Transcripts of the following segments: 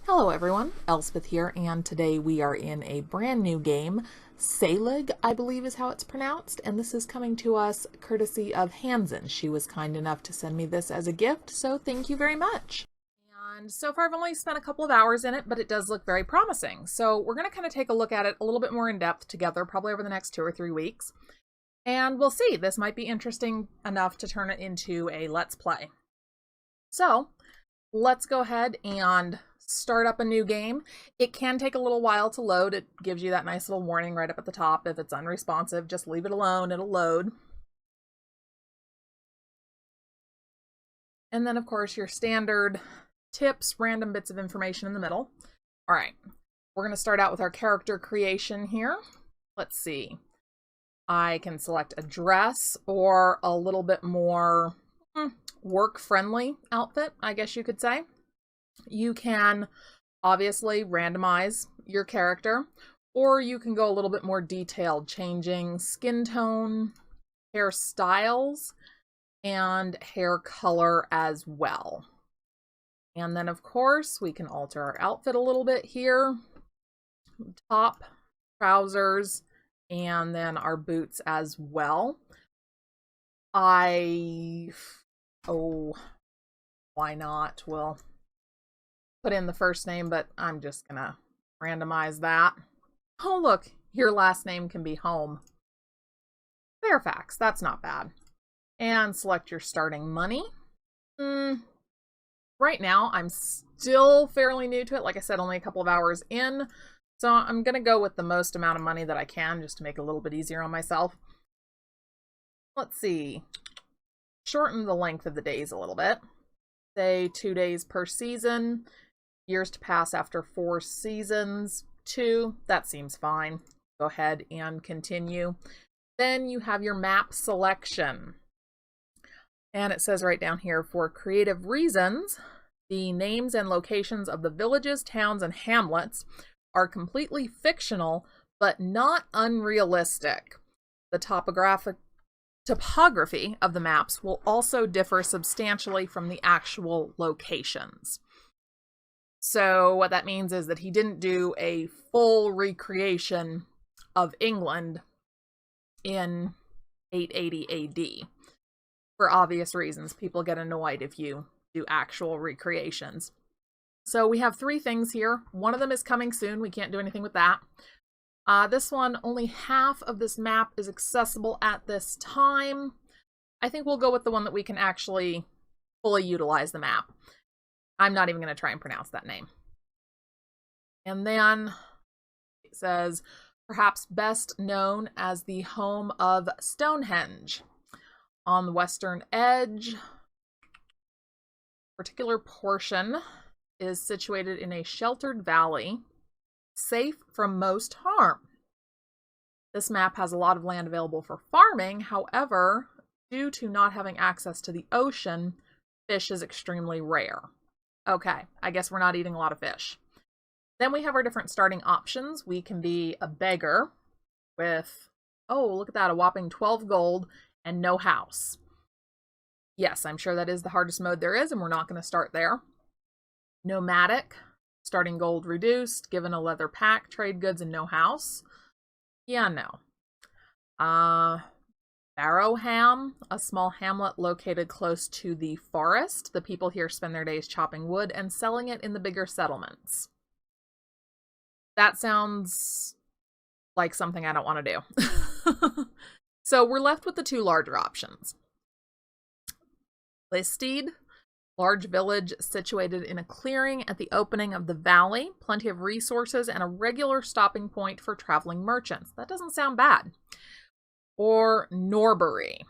Hello everyone, Elspeth here, and today we are in a brand new game. Saelig, I believe is how it's pronounced, and this is coming to us courtesy of Hansen. She was kind enough to send me this as a gift, so thank you very much. And so far I've only spent a couple of hours in it, but it does look very promising. So we're going to kind of take a look at it a little bit more in depth together, probably over the next 2 or 3 weeks. And we'll see. This might be interesting enough to turn it into a Let's Play. So let's go ahead and start up a new game. It can take a little while to load. It gives you that nice little warning right up at the top. If it's unresponsive, just leave it alone. It'll load. And then, of course, your standard tips, random bits of information in the middle. All right, we're going to start out with our character creation here. Let's see. I can select a dress or a little bit more work-friendly outfit, I guess you could say. You can obviously randomize your character, or you can go a little bit more detailed, changing skin tone, hairstyles, and hair color as well. And then, of course, we can alter our outfit a little bit here. Top, trousers, and then our boots as well. Why not? We'll put in the first name, but I'm just gonna randomize that. Oh, look, your last name can be Home. Fairfax, that's not bad. And select your starting money. Right now, I'm still fairly new to it. Like I said, only a couple of hours in. So I'm gonna go with the most amount of money that I can just to make it a little bit easier on myself. Let's see. Shorten the length of the days a little bit. Say 2 days per season. Years to pass after 4 seasons, 2. That seems fine. Go ahead and continue. Then you have your map selection. And it says right down here, for creative reasons, the names and locations of the villages, towns, and hamlets are completely fictional, but not unrealistic. The topography of the maps will also differ substantially from the actual locations. So what that means is that he didn't do a full recreation of England in 880 AD. For obvious reasons, people get annoyed if you do actual recreations. So we have 3 things here. One of them is coming soon. We can't do anything with that. This one, only half of this map is accessible at this time. I think we'll go with the one that we can actually fully utilize the map. I'm not even going to try and pronounce that name. And then it says, perhaps best known as the home of Stonehenge. On the western edge, a particular portion is situated in a sheltered valley, safe from most harm. This map has a lot of land available for farming. However, due to not having access to the ocean, fish is extremely rare. Okay, I guess we're not eating a lot of fish. Then we have our different starting options. We can be a beggar with, oh, look at that, a whopping 12 gold and no house. Yes, I'm sure that is the hardest mode there is, and we're not going to start there. Nomadic, starting gold reduced, given a leather pack, trade goods, and no house. Yeah, no. Barrowham, a small hamlet located close to the forest. The people here spend their days chopping wood and selling it in the bigger settlements. That sounds like something I don't want to do. So we're left with the 2 larger options. Listed, large village situated in a clearing at the opening of the valley, plenty of resources, and a regular stopping point for traveling merchants. That doesn't sound bad. Or Norbury,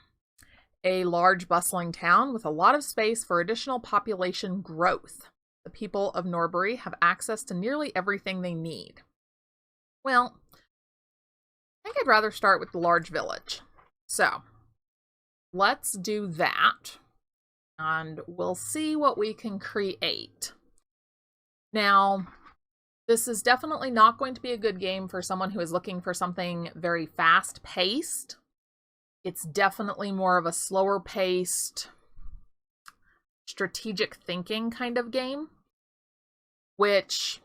a large bustling town with a lot of space for additional population growth. The people of Norbury have access to nearly everything they need. Well, I think I'd rather start with the large village. So, let's do that. And we'll see what we can create. Now, this is definitely not going to be a good game for someone who is looking for something very fast-paced. It's definitely more of a slower-paced, strategic thinking kind of game. which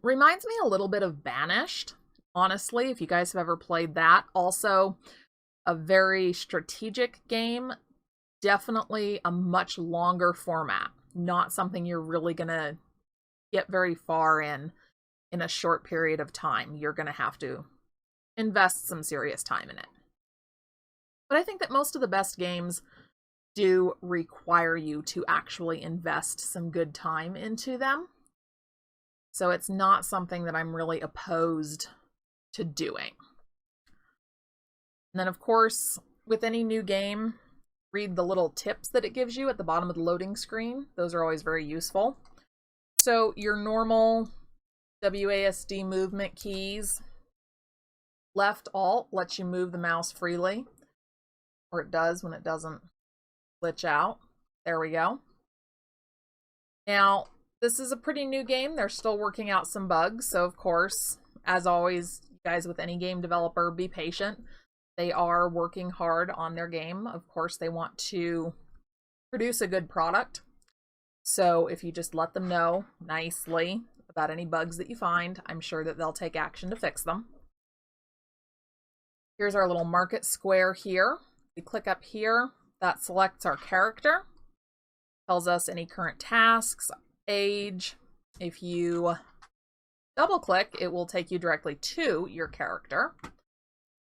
reminds me a little bit of Banished, honestly, if you guys have ever played that. Also, a very strategic game, definitely a much longer format. Not something you're really going to get very far in a short period of time. You're going to have to invest some serious time in it. But I think that most of the best games do require you to actually invest some good time into them. So it's not something that I'm really opposed to doing. And then, of course, with any new game, read the little tips that it gives you at the bottom of the loading screen. Those are always very useful. So your normal WASD movement keys, left Alt lets you move the mouse freely, or it does when it doesn't glitch out. There we go. Now, this is a pretty new game. They're still working out some bugs. So, of course, as always, you guys with any game developer, be patient. They are working hard on their game. Of course, they want to produce a good product. So if you just let them know nicely about any bugs that you find, I'm sure that they'll take action to fix them. Here's our little market square here. We click up here. That selects our character. Tells us any current tasks, age. If you double click, it will take you directly to your character.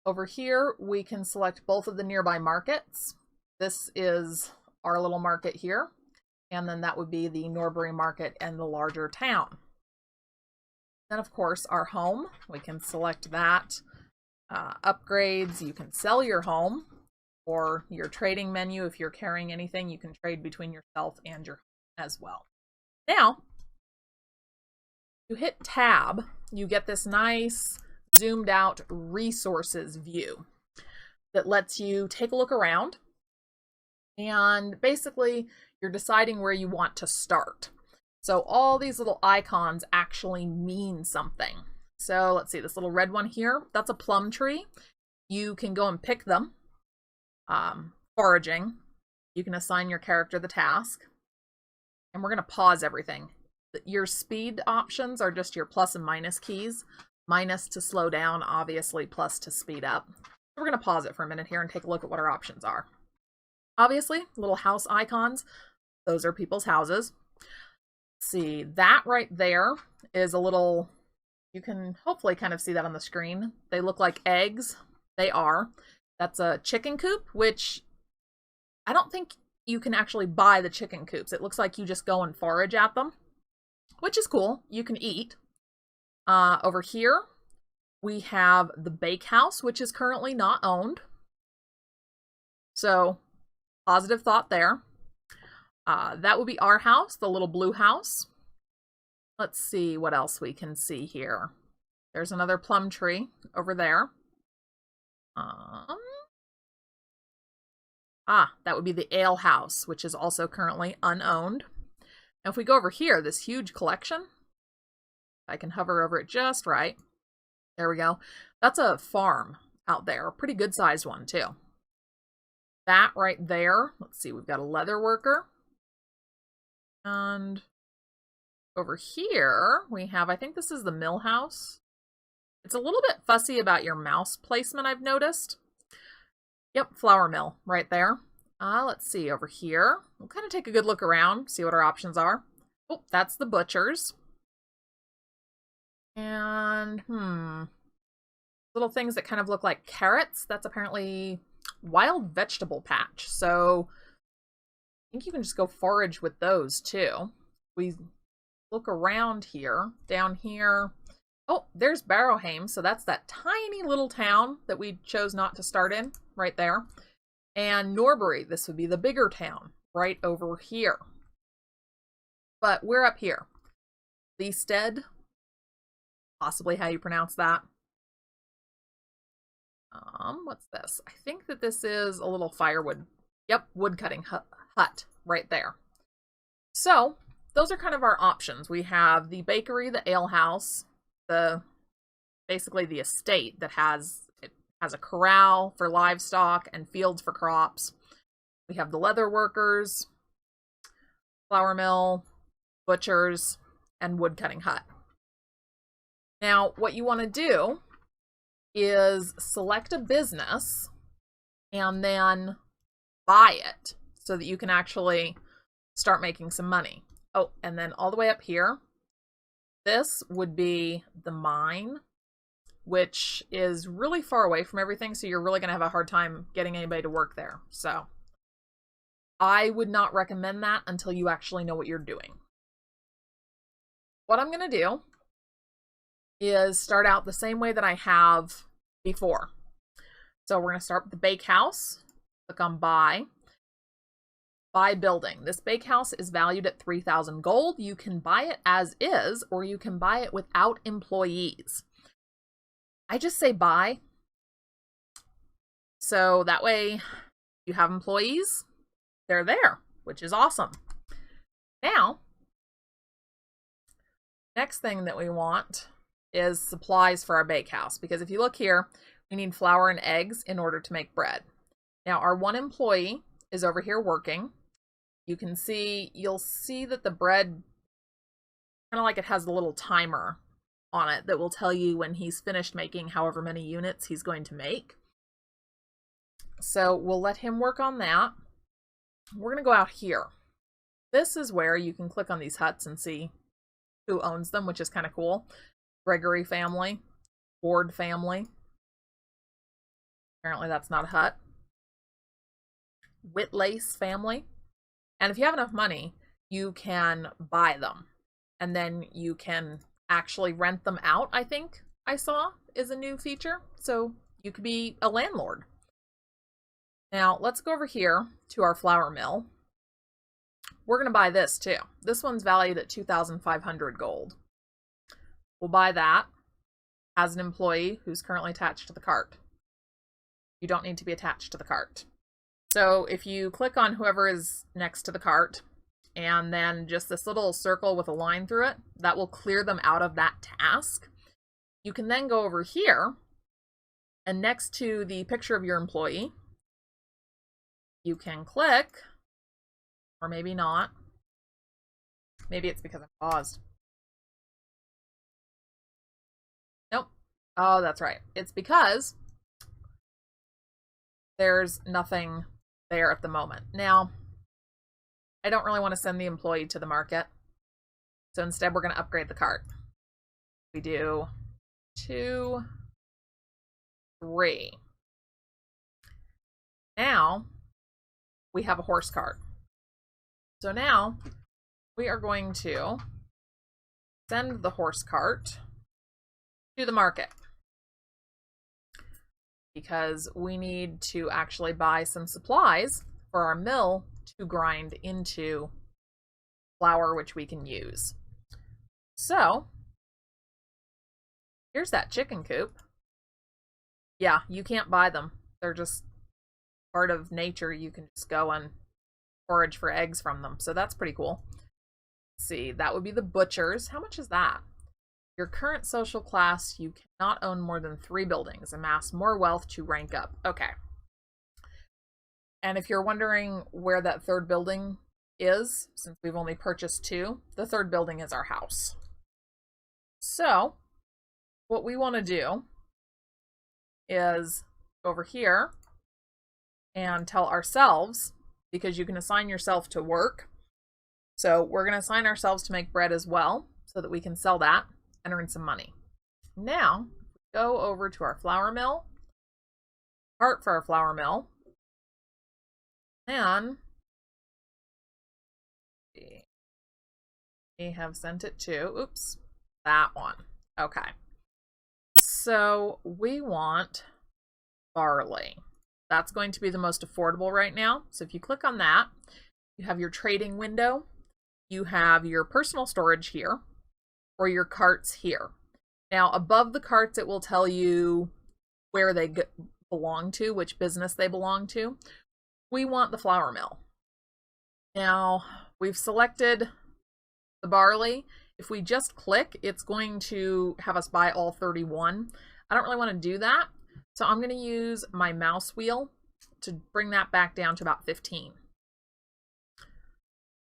Over here, we can select both of the nearby markets. This is our little market here. And then that would be the Norbury market and the larger town. Then, of course, our home. We can select that. Upgrades, you can sell your home. Or your trading menu, if you're carrying anything, you can trade between yourself and your home as well. Now, you hit Tab, you get this nice zoomed out resources view that lets you take a look around, and basically you're deciding where you want to start. So all these little icons actually mean something. So let's see, this little red one here, that's a plum tree. You can go and pick them. Foraging, you can assign your character the task, and we're going to pause everything. Your speed options are just your plus and minus keys. Minus to slow down, obviously, plus to speed up. We're going to pause it for a minute here and take a look at what our options are. Obviously, little house icons, those are people's houses. Let's see, that right there is a little, you can hopefully kind of see that on the screen. They look like eggs. They are. That's a chicken coop, which I don't think you can actually buy the chicken coops. It looks like you just go and forage at them, which is cool. You can eat. Over here, we have the bakehouse, which is currently not owned. So, positive thought there. That would be our house, the little blue house. Let's see what else we can see here. There's another plum tree over there. That would be the ale house, which is also currently unowned. Now, if we go over here, this huge collection, I can hover over it just right. There we go. That's a farm out there, a pretty good sized one too. That right there, let's see, we've got a leather worker. And over here, we have, I think this is the mill house. It's a little bit fussy about your mouse placement, I've noticed. Yep, flour mill right there. Let's see, over here. We'll kind of take a good look around, see what our options are. Oh, that's the butcher's. And, little things that kind of look like carrots. That's apparently wild vegetable patch. So I think you can just go forage with those too. We look around here, down here. Oh, there's Barrowhame. So that's that tiny little town that we chose not to start in right there. And Norbury, this would be the bigger town right over here. But we're up here. Leestead, possibly how you pronounce that. What's this? I think that this is a little firewood. Yep, woodcutting hut right there. So those are kind of our options. We have the bakery, the ale house, basically the estate that has a corral for livestock and fields for crops. We have the leather workers, flour mill, butchers, and wood cutting hut. Now, what you want to do is select a business and then buy it so that you can actually start making some money. Oh, and then all the way up here, this would be the mine, which is really far away from everything, so you're really going to have a hard time getting anybody to work there. So I would not recommend that until you actually know what you're doing. What I'm going to do is start out the same way that I have before. So we're going to start with the bakehouse. Click on buy. Buy building. This bakehouse is valued at 3,000 gold. You can buy it as is, or you can buy it without employees. I just say buy. So that way you have employees. They're there, which is awesome. Now, next thing that we want is supplies for our bakehouse, because if you look here, we need flour and eggs in order to make bread. Now, our one employee is over here working. You'll see that the bread, kind of like it has a little timer on it that will tell you when he's finished making however many units he's going to make. So we'll let him work on that. We're going to go out here. This is where you can click on these huts and see who owns them, which is kind of cool. Gregory family, Ward family. Apparently that's not a hut. Whitlace family. And if you have enough money, you can buy them. And then you can actually rent them out, I think I saw is a new feature. So you could be a landlord. Now let's go over here to our flour mill. We're going to buy this too. This one's valued at 2,500 gold. We'll buy that as an employee who's currently attached to the cart. You don't need to be attached to the cart. So if you click on whoever is next to the cart and then just this little circle with a line through it, that will clear them out of that task. You can then go over here and next to the picture of your employee, you can click, or maybe not. Maybe it's because I'm paused. Nope. Oh, that's right. It's because there's nothing there at the moment. Now, I don't really want to send the employee to the market. So instead, we're going to upgrade the cart. We do 2, 3. Now, we have a horse cart. So now, we are going to send the horse cart to the market, because we need to actually buy some supplies for our mill to grind into flour, which we can use. So here's that chicken coop. Yeah, you can't buy them. They're just part of nature. You can just go and forage for eggs from them. So that's pretty cool. Let's see, that would be the butchers. How much is that? Your current social class, you cannot own more than 3 buildings. Amass more wealth to rank up. Okay. And if you're wondering where that 3rd building is, since we've only purchased 2, the 3rd building is our house. So what we want to do is go over here and tell ourselves, because you can assign yourself to work. So we're going to assign ourselves to make bread as well so that we can sell that and earn some money. Now, go over to our flour mill, cart for our flour mill, and we have sent it to, oops, that one. Okay. So we want barley. That's going to be the most affordable right now. So if you click on that, you have your trading window, you have your personal storage here, or your carts here. Now, above the carts, it will tell you where they belong to, which business they belong to. We want the flour mill. Now, we've selected the barley. If we just click, it's going to have us buy all 31. I don't really want to do that, so I'm going to use my mouse wheel to bring that back down to about 15.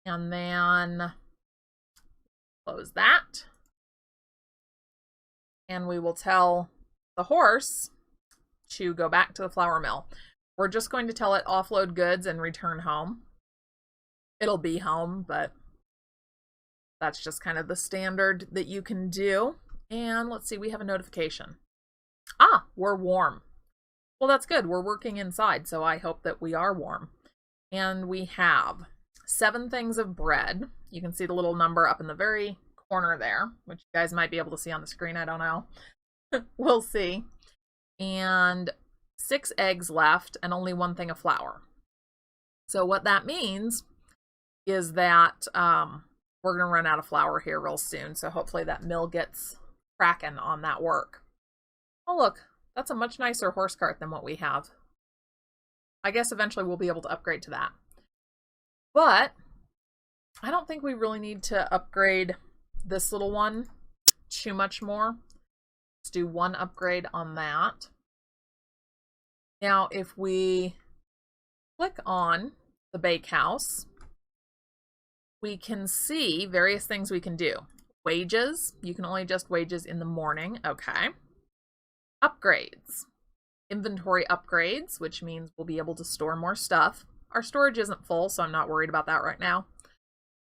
And then Close that. And we will tell the horse to go back to the flour mill. We're just going to tell it offload goods and return home. It'll be home, but that's just kind of the standard that you can do. And let's see, we have a notification. Ah, we're warm. Well, that's good. We're working inside, so I hope that we are warm. And we have 7 things of bread. You can see the little number up in the very corner there, which you guys might be able to see on the screen. I don't know. We'll see. And 6 eggs left and only 1 thing of flour. So what that means is that we're going to run out of flour here real soon. So hopefully that mill gets cracking on that work. Oh, look, that's a much nicer horse cart than what we have. I guess eventually we'll be able to upgrade to that. But I don't think we really need to upgrade this little one too much more. Let's do 1 upgrade on that. Now, if we click on the bakehouse, we can see various things we can do. Wages, you can only adjust wages in the morning. Okay. Upgrades. Inventory upgrades, which means we'll be able to store more stuff. Our storage isn't full, so I'm not worried about that right now.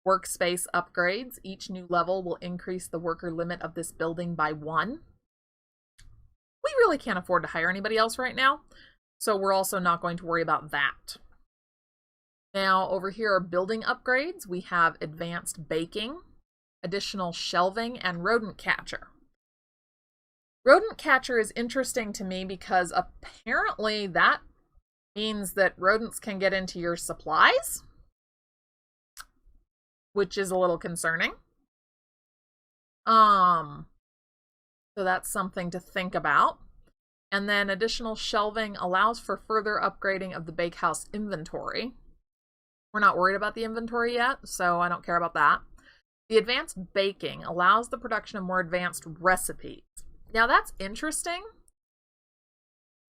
Workspace upgrades. Each new level will increase the worker limit of this building by 1. We really can't afford to hire anybody else right now, so we're also not going to worry about that. Now, over here are building upgrades. We have advanced baking, additional shelving, and rodent catcher. Rodent catcher is interesting to me because apparently that means that rodents can get into your supplies, which is a little concerning. So that's something to think about. And then additional shelving allows for further upgrading of the bakehouse inventory. We're not worried about the inventory yet, so I don't care about that. The advanced baking allows the production of more advanced recipes. Now that's interesting,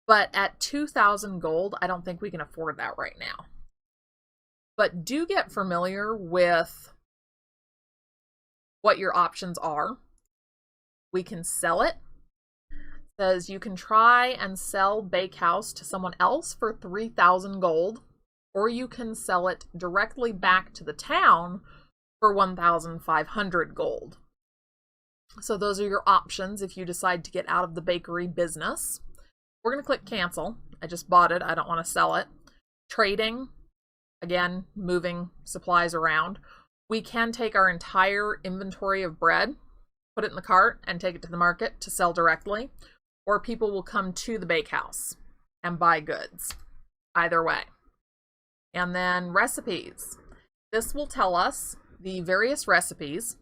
but at 2,000 gold, I don't think we can afford that right now. But do get familiar with what your options are. We can sell it. It says you can try and sell Bakehouse to someone else for 3,000 gold, or you can sell it directly back to the town for 1,500 gold. So those are your options if you decide to get out of the bakery business. We're going to click cancel. I just bought it. I don't want to sell it. Trading, again, moving supplies around. We can take our entire inventory of bread, put it in the cart, and take it to the market to sell directly. Or people will come to the bakehouse and buy goods. Either way. And then recipes. This will tell us the various recipes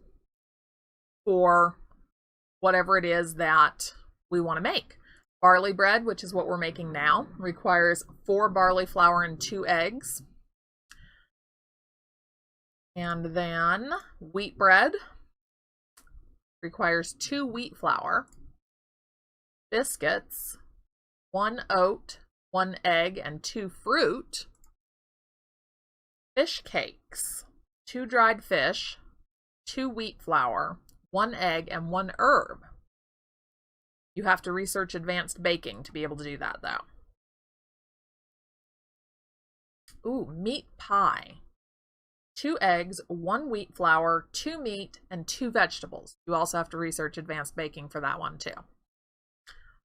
for whatever it is that we want to make. Barley bread, which is what we're making now, requires 4 barley flour and 2 eggs. And then wheat bread requires 2 wheat flour. Biscuits, 1 oat, 1 egg, and 2 fruit. Fish cakes, 2 dried fish, 2 wheat flour, 1 egg, and 1 herb. You have to research advanced baking to be able to do that, though. Ooh, meat pie. 2 eggs, 1 wheat flour, 2 meat, and 2 vegetables. You also have to research advanced baking for that one, too.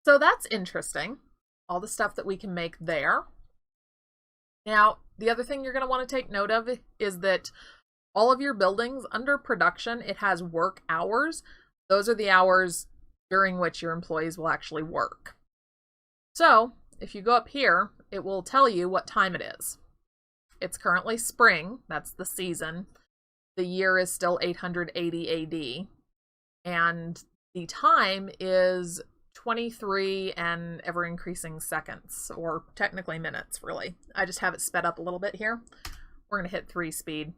So that's interesting. All the stuff that we can make there. Now, the other thing you're going to want to take note of is that all of your buildings under production, it has work hours. Those are the hours during which your employees will actually work. So if you go up here, it will tell you what time it is. It's currently spring. That's the season. The year is still 880 AD. And the time is 23 and ever increasing seconds, or technically minutes, really. I just have it sped up a little bit here. We're going to hit 3 speed.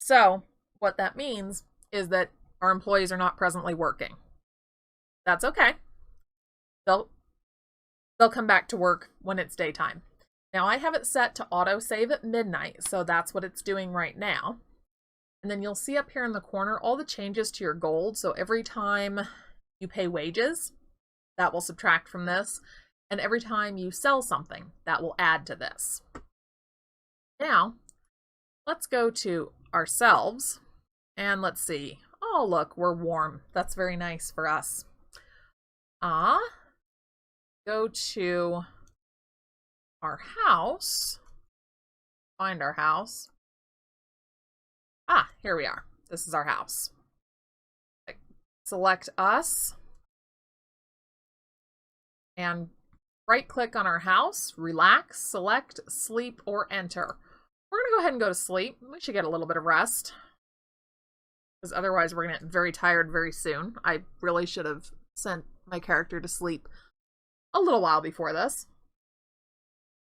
So what that means is that our employees are not presently working. That's okay. They'll come back to work when it's daytime. Now I have it set to auto save at midnight, so that's what it's doing right now. And then you'll see up here in the corner all the changes to your gold. So every time you pay wages, that will subtract from this. And every time you sell something, that will add to this. Now, let's go to ourselves and let's see. Oh, look, we're warm. That's very nice for us. Go to our house, find our house. Here we are. This is our house. Select us and right click on our house, relax, select, sleep, or enter. We're going to go ahead and go to sleep. We should get a little bit of rest because otherwise we're going to get very tired very soon. I really should have sent my character to sleep a little while before this.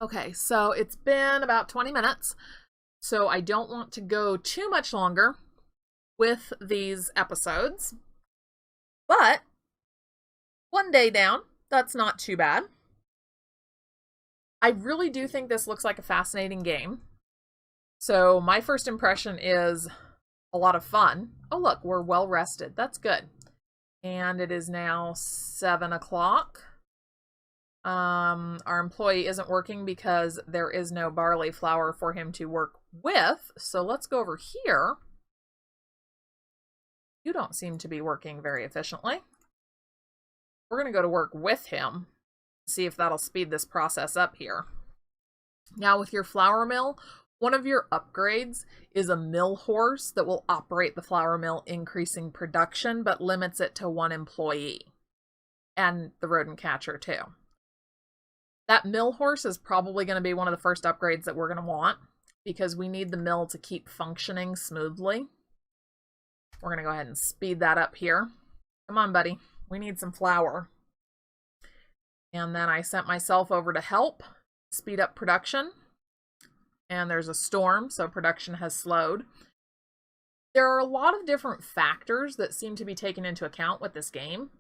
Okay, so it's been about 20 minutes, so I don't want to go too much longer with these episodes, but one day down, that's not too bad. I really do think this looks like a fascinating game. So my first impression is a lot of fun. Oh, look, we're well rested. That's good. And it is now 7 o'clock. Our employee isn't working because there is no barley flour for him to work with. So let's go over here. You don't seem to be working very efficiently. We're going to go to work with him, see if that'll speed this process up here. Now with your flour mill, one of your upgrades is a mill horse that will operate the flour mill, increasing production, but limits it to 1 employee. And the rodent catcher too. That mill horse is probably going to be one of the first upgrades that we're going to want because we need the mill to keep functioning smoothly. We're going to go ahead and speed that up here. Come on, buddy. We need some flour. And then I sent myself over to help speed up production. And there's a storm, so production has slowed. There are a lot of different factors that seem to be taken into account with this game,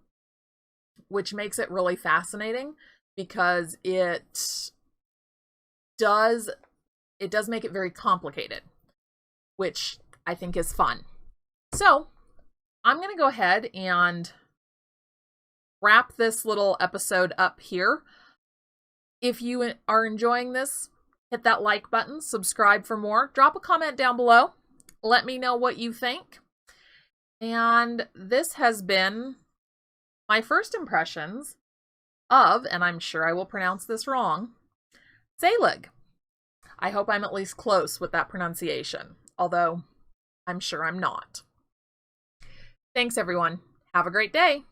which makes it really fascinating because it does make it very complicated, which I think is fun. So I'm going to go ahead and wrap this little episode up here. If you are enjoying this, hit that like button, subscribe for more, drop a comment down below, let me know what you think. And this has been my first impressions of, and I'm sure I will pronounce this wrong, Saelig. I hope I'm at least close with that pronunciation, although I'm sure I'm not. Thanks everyone. Have a great day.